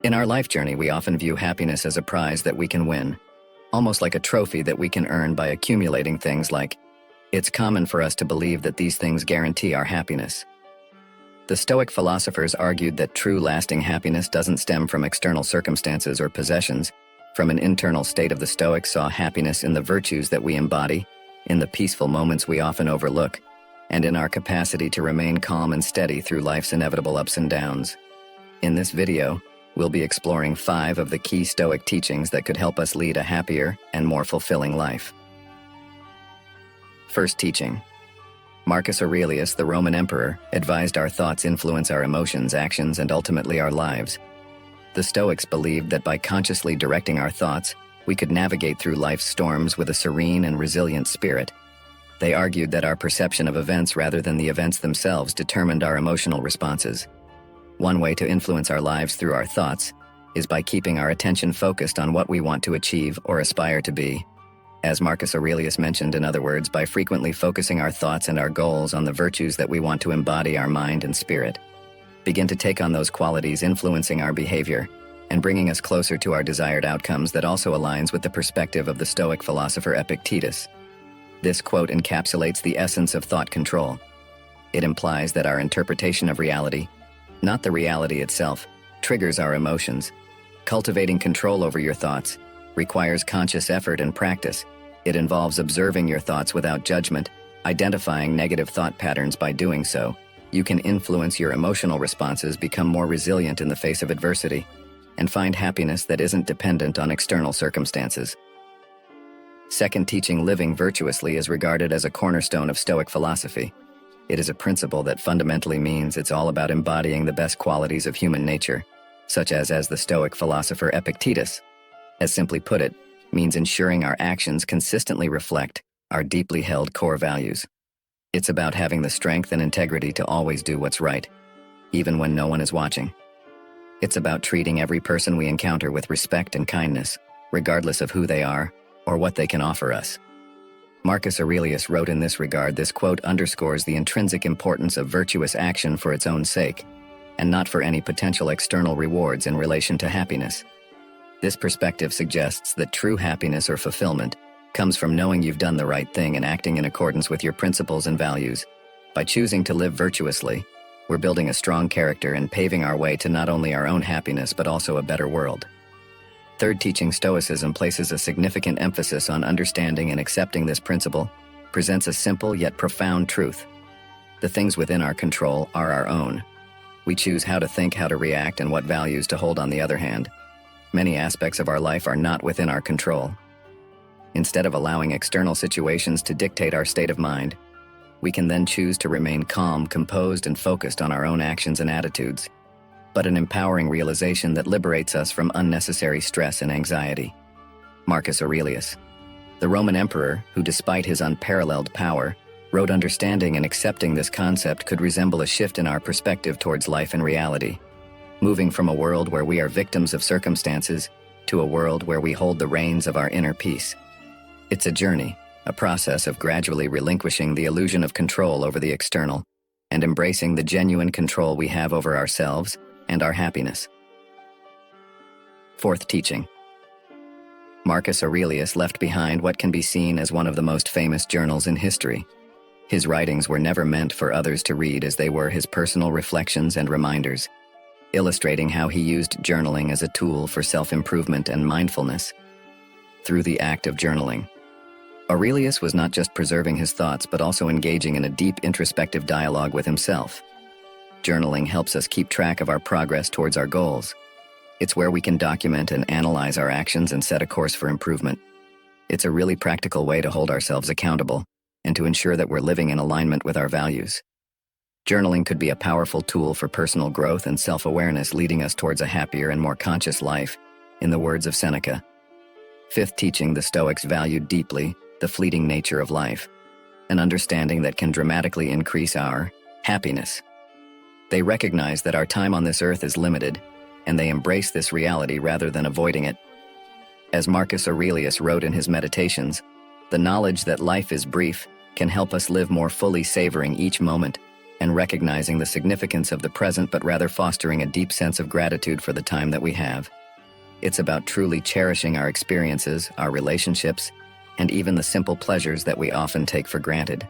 In our life journey, we often view happiness as a prize that we can win, almost like a trophy that we can earn by accumulating things like. It's common for us to believe that these things guarantee our happiness. The Stoic philosophers argued that true lasting happiness doesn't stem from external circumstances or possessions. From an internal state of the Stoics saw happiness in the virtues that we embody, in the peaceful moments we often overlook, and in our capacity to remain calm and steady through life's inevitable ups and downs. In this video, we'll be exploring 5 of the key Stoic teachings that could help us lead a happier and more fulfilling life. First teaching. Marcus Aurelius, the Roman emperor, advised our thoughts influence our emotions, actions, and ultimately our lives. The Stoics believed that by consciously directing our thoughts, we could navigate through life's storms with a serene and resilient spirit. They argued that our perception of events rather than the events themselves determined our emotional responses. One way to influence our lives through our thoughts is by keeping our attention focused on what we want to achieve or aspire to be. As Marcus Aurelius mentioned, in other words, by frequently focusing our thoughts and our goals on the virtues that we want to embody our mind and spirit, begin to take on those qualities influencing our behavior and bringing us closer to our desired outcomes. That also aligns with the perspective of the Stoic philosopher Epictetus. This quote encapsulates the essence of thought control. It implies that our interpretation of reality, not the reality itself, triggers our emotions. Cultivating control over your thoughts requires conscious effort and practice. It involves observing your thoughts without judgment, identifying negative thought patterns. By doing so, you can influence your emotional responses, become more resilient in the face of adversity, and find happiness that isn't dependent on external circumstances. Second teaching. Living virtuously is regarded as a cornerstone of Stoic philosophy. It is a principle that fundamentally means it's all about embodying the best qualities of human nature, such as the Stoic philosopher Epictetus, as simply put it, means ensuring our actions consistently reflect our deeply held core values. It's about having the strength and integrity to always do what's right, even when no one is watching. It's about treating every person we encounter with respect and kindness, regardless of who they are or what they can offer us. Marcus Aurelius wrote in this regard. This quote underscores the intrinsic importance of virtuous action for its own sake, and not for any potential external rewards in relation to happiness. This perspective suggests that true happiness or fulfillment comes from knowing you've done the right thing and acting in accordance with your principles and values. By choosing to live virtuously, we're building a strong character and paving our way to not only our own happiness but also a better world. Third teaching. Stoicism places a significant emphasis on understanding and accepting this principle, presents a simple yet profound truth. The things within our control are our own. We choose how to think, how to react, and what values to hold. On the other hand, many aspects of our life are not within our control. Instead of allowing external situations to dictate our state of mind, we can then choose to remain calm, composed, and focused on our own actions and attitudes, but an empowering realization that liberates us from unnecessary stress and anxiety. Marcus Aurelius, the Roman emperor, who despite his unparalleled power, wrote, understanding and accepting this concept could resemble a shift in our perspective towards life and reality, moving from a world where we are victims of circumstances to a world where we hold the reins of our inner peace. It's a journey, a process of gradually relinquishing the illusion of control over the external and embracing the genuine control we have over ourselves and our happiness. Fourth teaching. Marcus Aurelius left behind what can be seen as one of the most famous journals in history. His writings were never meant for others to read, as they were his personal reflections and reminders, illustrating how he used journaling as a tool for self-improvement and mindfulness. Through the act of journaling, Aurelius was not just preserving his thoughts but also engaging in a deep introspective dialogue with himself. Journaling helps us keep track of our progress towards our goals. It's where we can document and analyze our actions and set a course for improvement. It's a really practical way to hold ourselves accountable and to ensure that we're living in alignment with our values. Journaling could be a powerful tool for personal growth and self-awareness, leading us towards a happier and more conscious life, in the words of Seneca. Fifth teaching. The Stoics valued deeply the fleeting nature of life, an understanding that can dramatically increase our happiness. They recognize that our time on this earth is limited, and they embrace this reality rather than avoiding it. As Marcus Aurelius wrote in his Meditations, the knowledge that life is brief can help us live more fully, savoring each moment and recognizing the significance of the present but rather fostering a deep sense of gratitude for the time that we have. It's about truly cherishing our experiences, our relationships, and even the simple pleasures that we often take for granted.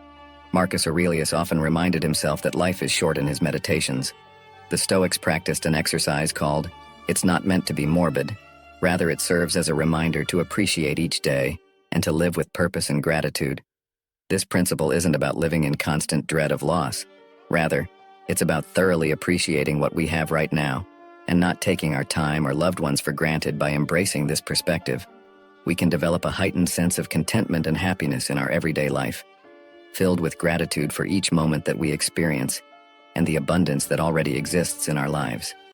Marcus Aurelius often reminded himself that life is short in his meditations. The Stoics practiced an exercise called, "It's not meant to be morbid." Rather, it serves as a reminder to appreciate each day and to live with purpose and gratitude. This principle isn't about living in constant dread of loss. Rather, it's about thoroughly appreciating what we have right now and not taking our time or loved ones for granted. By embracing this perspective, we can develop a heightened sense of contentment and happiness in our everyday life, filled with gratitude for each moment that we experience and the abundance that already exists in our lives.